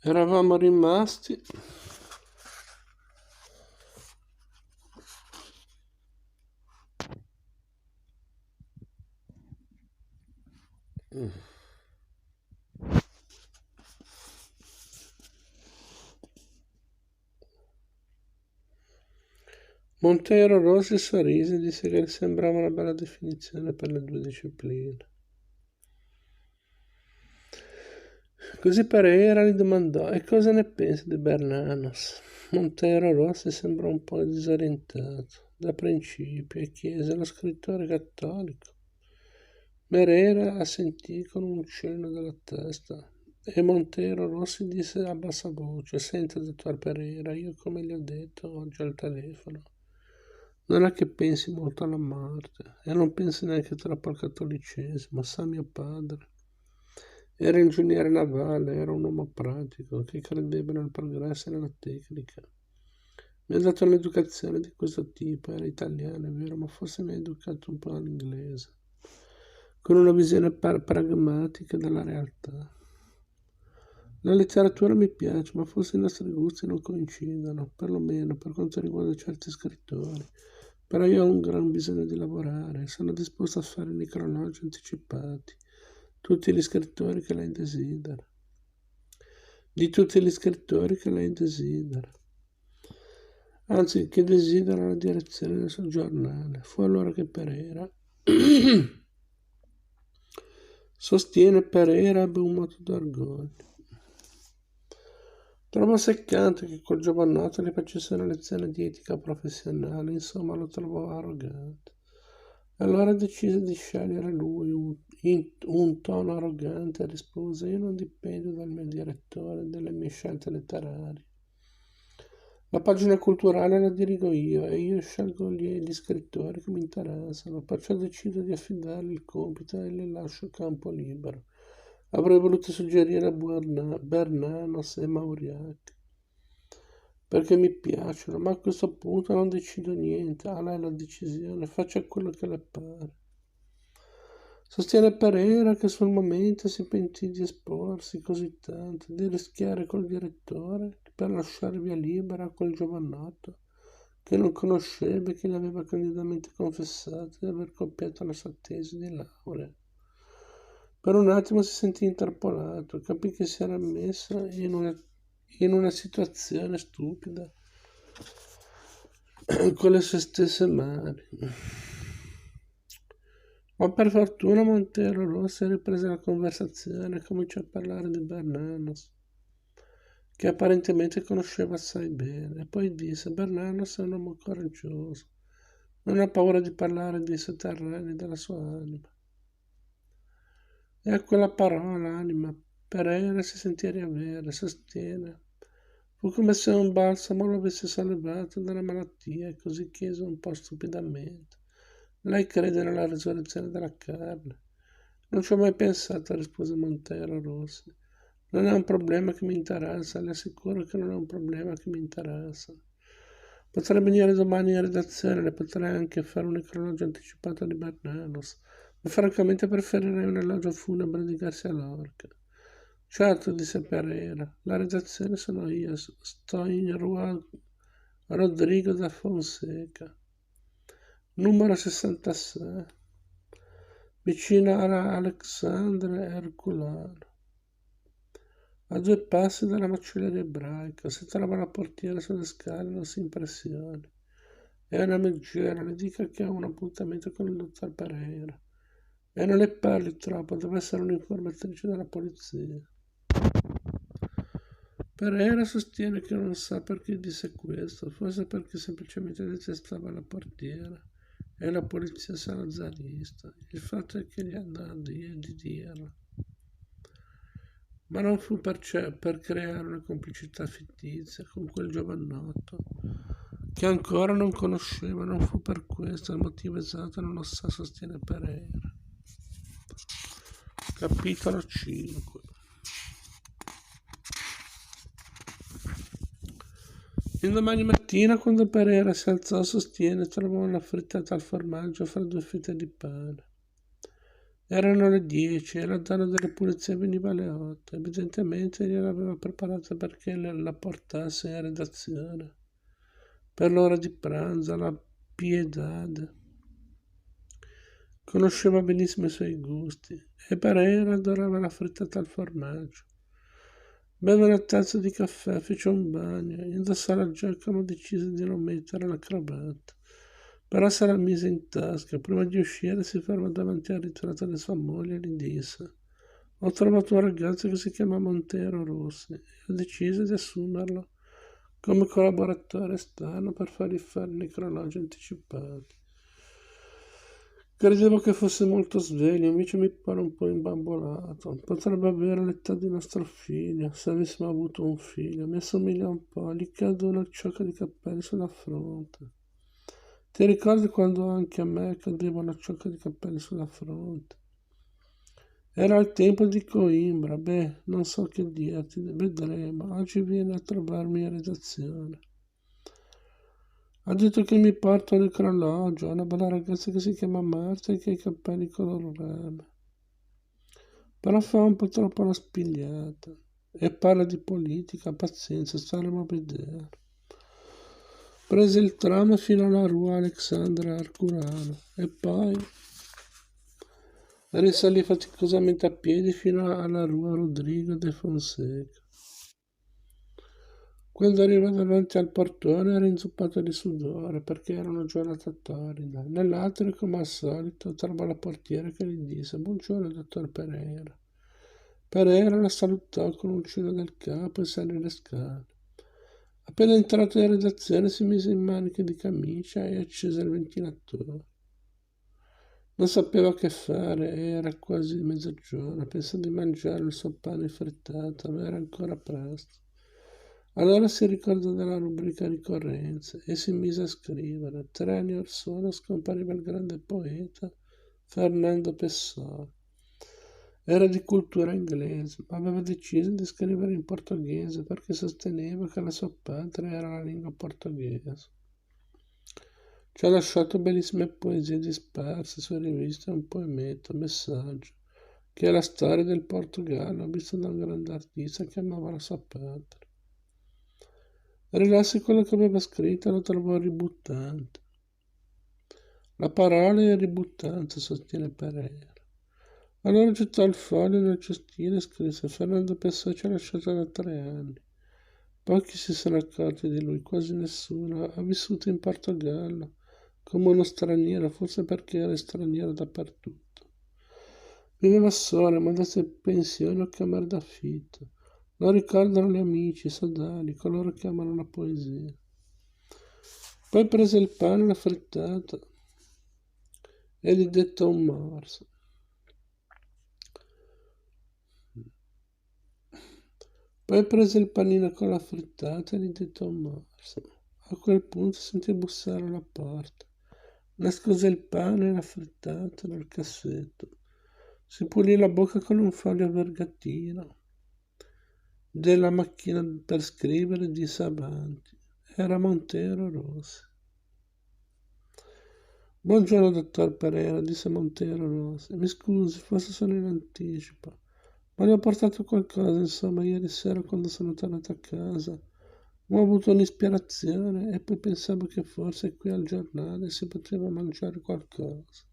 Eravamo rimasti Monteiro Rossi sorrise e disse che le sembrava una bella definizione per le due discipline. Così Pereira gli domandò: e cosa ne pensi di Bernanos? Monteiro Rossi sembrò un po' disorientato da principio e chiese: lo scrittore cattolico? Pereira assentì con un cenno della testa e Monteiro Rossi disse a bassa voce: senta, dottor Pereira, io come gli ho detto oggi al telefono, non è che pensi molto alla morte e non pensi neanche troppo al cattolicesimo. Sa, mio padre era ingegnere navale, era un uomo pratico che credeva nel progresso e nella tecnica. Mi ha dato un'educazione di questo tipo, era italiano, è vero, ma forse mi ha educato un po' all'inglese, con una visione pragmatica della realtà. La letteratura mi piace, ma forse i nostri gusti non coincidono, perlomeno per quanto riguarda certi scrittori. Però io ho un gran bisogno di lavorare, sono disposto a fare necrologi anticipati, tutti gli scrittori che lei desidera. Di tutti gli scrittori che lei desidera. Anzi, che desidera la direzione del suo giornale. Fu allora che Pereira sostiene Pereira ebbe un moto d'orgoglio. Trovò seccante che quel giovanotto gli facesse una lezione di etica professionale, insomma lo trovò arrogante. Allora decise di scegliere lui un tono arrogante e rispose: io non dipendo dal mio direttore, dalle mie scelte letterarie. La pagina culturale la dirigo io e io scelgo gli scrittori che mi interessano, perciò decido di affidargli il compito e le lascio campo libero. Avrei voluto suggerire a Bernanos e Mauriac, perché mi piacciono, ma a questo punto non decido niente, a lei la decisione, faccia quello che le pare. Sostiene Pereira che sul momento si pentì di esporsi così tanto, di rischiare col direttore per lasciare via libera a quel giovanotto che non conosceva e che gli aveva candidamente confessato di aver copiato la sua tesi di laurea. Per un attimo si sentì intrappolato, capì che si era messo in una situazione stupida con le sue stesse mani. Ma per fortuna Monteiro Rossi riprese la conversazione e cominciò a parlare di Bernanos, che apparentemente conosceva assai bene, e poi disse: Bernanos è un uomo coraggioso, non ha paura di parlare dei suoi terreni, della sua anima. E a quella parola, anima, Pereira si sentì riavere, sostiene. Fu come se un balsamo lo avesse sollevato dalla malattia e così chiese un po' stupidamente: lei crede nella risurrezione della carne? Non ci ho mai pensato, rispose Monteiro Rossi. Non è un problema che mi interessa, le assicuro che non è un problema che mi interessa. Potrei venire domani in redazione, le potrei anche fare un necrologio anticipato di Bernanos, ma francamente preferirei un elogio funebre di Garcia Lorca. Certo, disse Pereira, la redazione sono io, sto in Rua Rodrigo da Fonseca, numero 66, vicino a Alexandre Herculano, a 2 passi dalla macelleria ebraica. Si trova la portiera sulle scale, non si impressioni. È una meggera, le dica che ho un appuntamento con il dottor Pereira. E non le parli troppo, deve essere un'informatrice della polizia. Pereira sostiene che non sa perché disse questo, forse perché semplicemente detestava la portiera e la polizia salazarista. Il fatto è che gli andò di dirlo. Ma non fu per creare una complicità fittizia con quel giovanotto che ancora non conosceva, non fu per questo, il motivo esatto non lo sa, sostiene Pereira. Capitolo 5. Indomani mattina, quando Pereira si alzò, sostiene, trovò una frittata al formaggio fra 2 fette di pane Erano le 10 e la donna delle pulizie veniva alle 8. Evidentemente gliel'aveva preparata perché la portasse in redazione. Per l'ora di pranzo, la Piedade. Conosceva benissimo i suoi gusti e Pereira adorava la frittata al formaggio. Beve una tazza di caffè, fece un bagno, indossò la giacca ma decise di non mettere la cravatta. Però se la mise in tasca. Prima di uscire si fermò davanti al ritratto di sua moglie e gli disse: Ho trovato un ragazzo che si chiama Montero Rossi e ho deciso di assumerlo come collaboratore esterno per fargli fare i necrologi anticipati. Credevo che fosse molto sveglio, invece mi pare un po' imbambolato. Potrebbe avere l'età di nostro figlio, se avessimo avuto un figlio. Mi assomiglia un po', gli cade una ciocca di capelli sulla fronte. Ti ricordi quando anche a me cadeva una ciocca di capelli sulla fronte? Era il tempo di Coimbra, beh, non so che dirti, vedremo. Oggi viene a trovarmi in redazione. Ha detto che mi porta l'orologio, una bella ragazza che si chiama Marta e che ha i capelli color rame. Però fa un po' troppo la spigliata e parla di politica, pazienza, staremo a vedere. Prese il tram fino alla rua Alexandra Arcurano e poi risalì faticosamente a piedi fino alla rua Rodrigo de Fonseca. Quando arrivò davanti al portone era inzuppato di sudore perché era una giornata torrida. Nell'atrio, come al solito, trovò la portiera che gli disse: Buongiorno, dottor Pereira. Pereira la salutò con un cenno del capo e salì le scale. Appena entrato in redazione si mise in maniche di camicia e accese il ventilatore. Non sapeva che fare, era quasi mezzogiorno, pensò di mangiare il suo pane frittato, ma era ancora presto. Allora si ricordò della rubrica ricorrenze e si mise a scrivere. 3 anni or sono scompariva il grande poeta Fernando Pessoa. Era di cultura inglese, ma aveva deciso di scrivere in portoghese perché sosteneva che la sua patria era la lingua portoghese. Ci ha lasciato bellissime poesie disperse su riviste e un poemetto, Messaggio, che è la storia del Portogallo, visto da un grande artista che amava la sua patria. Rilassi quello che aveva scritto e lo trovò ributtante. La parola è ributtante, sostiene Pereira. Allora gettò il foglio nel cestino e scrisse: Fernando Pessoa ci ha lasciato da 3 anni. Pochi si sono accorti di lui, quasi nessuno. Ha vissuto in Portogallo come uno straniero, forse perché era straniero dappertutto. Viveva solo, ma adesso è in pensione o camera d'affitto. Lo ricordano gli amici, i sodali, coloro che amano la poesia. Poi prese il pane e la frittata e gli dettò un morso. Poi prese il panino con la frittata e gli dettò un morso. A quel punto sentì bussare alla porta. Nascose il pane e la frittata nel cassetto. Si pulì la bocca con un foglio vergatino della macchina per scrivere e disse avanti. Era Montero Rossi. Buongiorno, dottor Pereira, disse Montero Rossi. Mi scusi, forse sono in anticipo. Ma le ho portato qualcosa, insomma, ieri sera quando sono tornato a casa. Ho avuto un'ispirazione e poi pensavo che forse qui al giornale si poteva mangiare qualcosa.